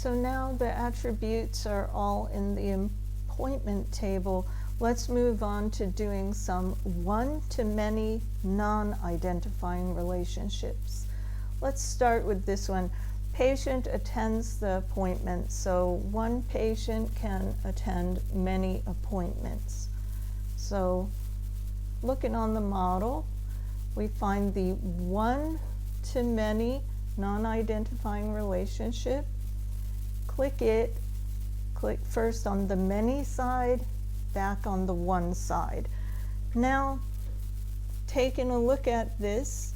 So now the attributes are all in the appointment table. Let's move on to doing some one-to-many non-identifying relationships. Let's start with this one. Patient attends the appointment. So one patient can attend many appointments. So looking on the model, we find the one-to-many non-identifying relationship. Click it. Click first on the many side, back on the one side. Now, taking a look at this,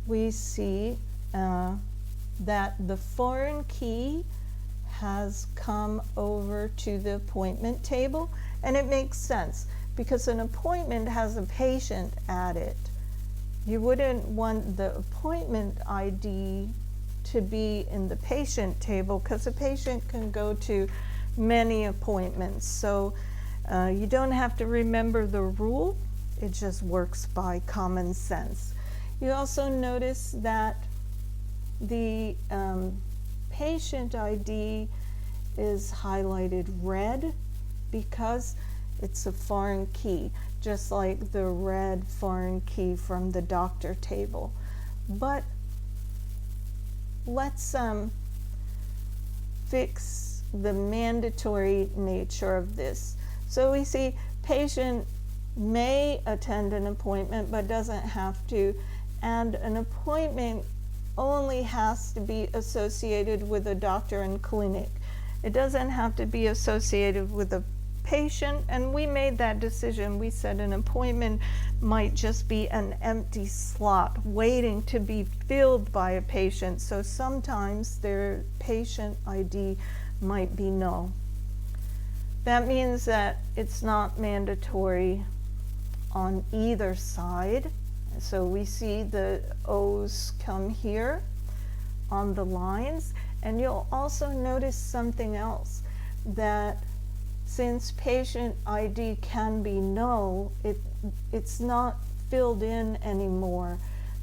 we see that the foreign key has come over to the appointment table, and it makes sense because an appointment has a patient at it. You wouldn't want the appointment ID to be in the patient table because a patient can go to many appointments. So you don't have to remember the rule. It just works by common sense. You also notice that the patient ID is highlighted red because it's a foreign key, just like the red foreign key from the doctor table. But let's fix the mandatory nature of this. So we see patient may attend an appointment but doesn't have to, and an appointment only has to be associated with a doctor and clinic. It doesn't have to be associated with a patient, and we made that decision. We said an appointment might just be an empty slot waiting to be filled by a patient, so sometimes their patient ID might be null. That means that it's not mandatory on either side. So we see the O's come here on the lines, and you'll also notice something else, that since patient ID can be null, it's not filled in anymore,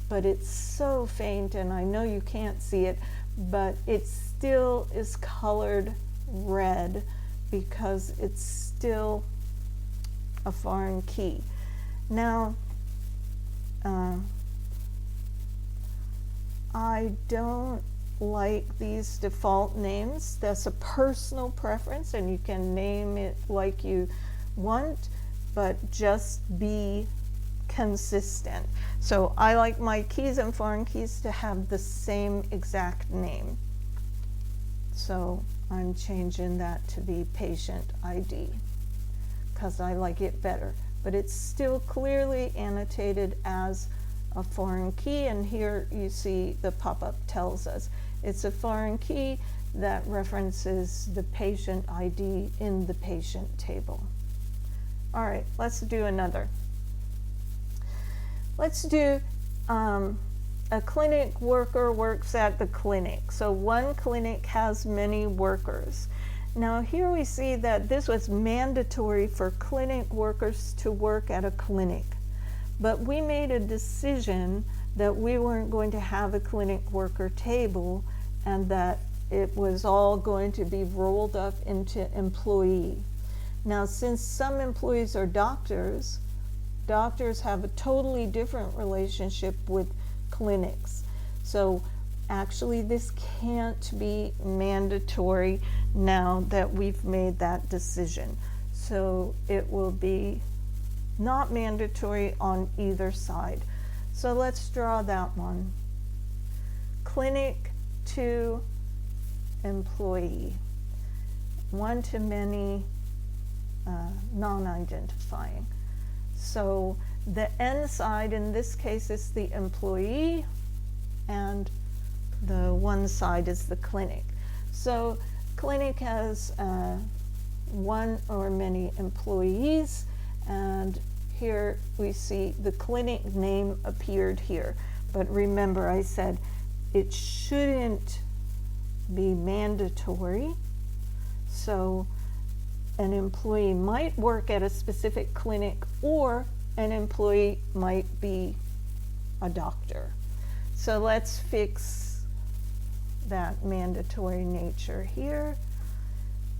but it's so faint, and I know you can't see it, but it still is colored red because it's still a foreign key. Now, I don't like these default names. That's a personal preference, and you can name it like you want, but just be consistent. So I like my keys and foreign keys to have the same exact name. So I'm changing that to be patient ID because I like it better. But it's still clearly annotated as a foreign key, and here you see the pop-up tells us it's a foreign key that references the patient ID in the patient table. All right, let's do another. Let's do a clinic worker works at the clinic. So one clinic has many workers. Now here we see that this was mandatory for clinic workers to work at a clinic, but we made a decision that we weren't going to have a clinic worker table and that it was all going to be rolled up into employee. Now since some employees are doctors, doctors have a totally different relationship with clinics. So actually this can't be mandatory now that we've made that decision. So it will be not mandatory on either side. So let's draw that one. Clinic to employee. One-to-many non-identifying. So the N side in this case is the employee, and the one side is the clinic. So clinic has one or many employees, and here we see the clinic name appeared here. But remember, I said it shouldn't be mandatory. So an employee might work at a specific clinic, or an employee might be a doctor. So let's fix that mandatory nature here.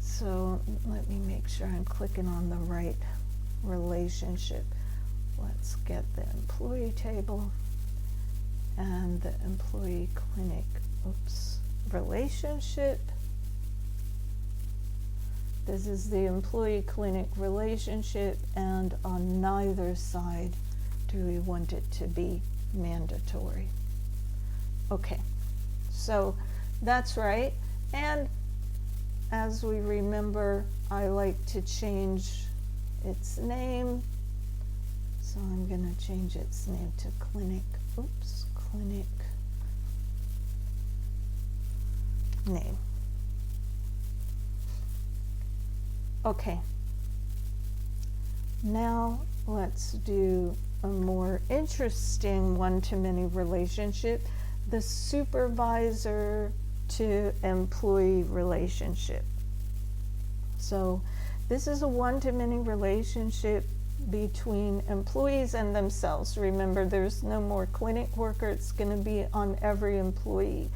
So let me make sure I'm clicking on the right relationship. Let's get the employee table and the employee clinic, relationship. This is the employee clinic relationship, and on neither side do we want it to be mandatory. Okay, so that's right. And as we remember, I like to change its name. So I'm going to change its name to clinic, clinic name. Okay, now let's do a more interesting one-to-many relationship, the supervisor to employee relationship. So this is a one-to-many relationship between employees and themselves. Remember, there's no more clinic worker, it's going to be on every employee.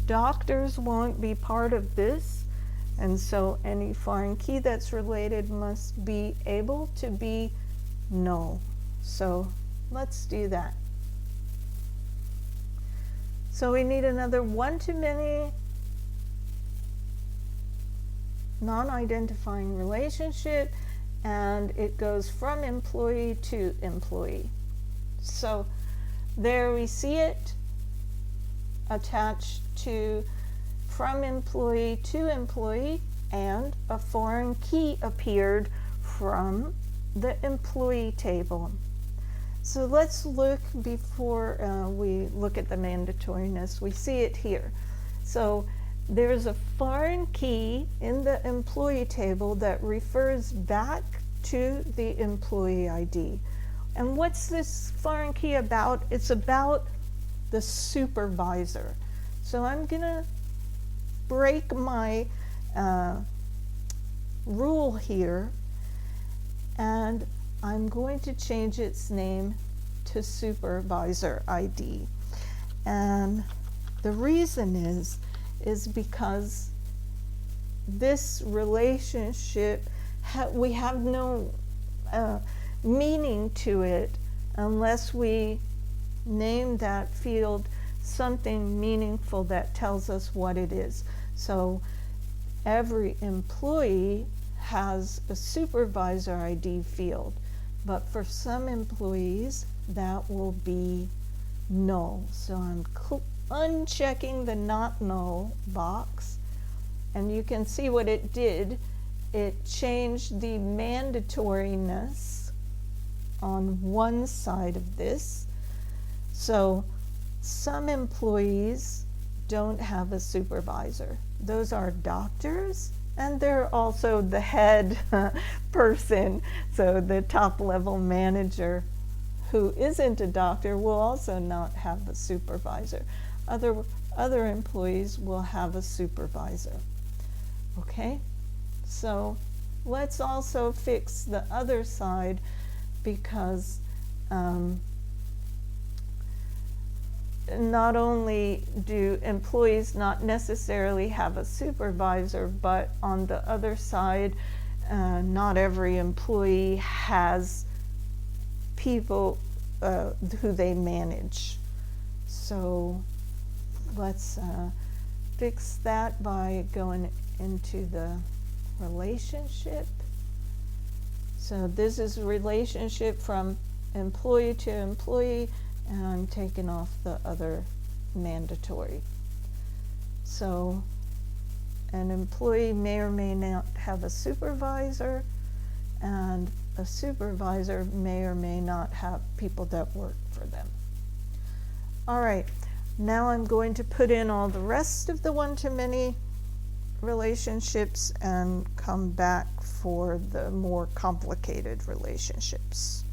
Doctors won't be part of this, and so any foreign key that's related must be able to be null. So let's do that. So we need another one-to-many non-identifying relationship, and it goes from employee to employee. So there we see it attached to from employee to employee, and a foreign key appeared from the employee table. So let's look before we look at the mandatoriness. We see it here. So there's a foreign key in the employee table that refers back to the employee ID. And what's this foreign key about? It's about the supervisor. So I'm going to break my rule here, and I'm going to change its name to supervisor ID. And the reason is because this relationship, we have no meaning to it unless we name that field something meaningful that tells us what it is. So every employee has a supervisor ID field, but for some employees that will be null. So I'm unchecking the not null box, and you can see what it did. It changed the mandatoriness on one side of this. So some employees don't have a supervisor. Those are doctors, and they're also the head person. So the top level manager who isn't a doctor will also not have a supervisor. Other employees will have a supervisor. Okay, so let's also fix the other side, because not only do employees not necessarily have a supervisor, but on the other side, not every employee has people who they manage. So let's fix that by going into the relationship. So this is a relationship from employee to employee, and I'm taking off the other mandatory. So an employee may or may not have a supervisor, and a supervisor may or may not have people that work for them. All right, now I'm going to put in all the rest of the one-to-many relationships and come back for the more complicated relationships.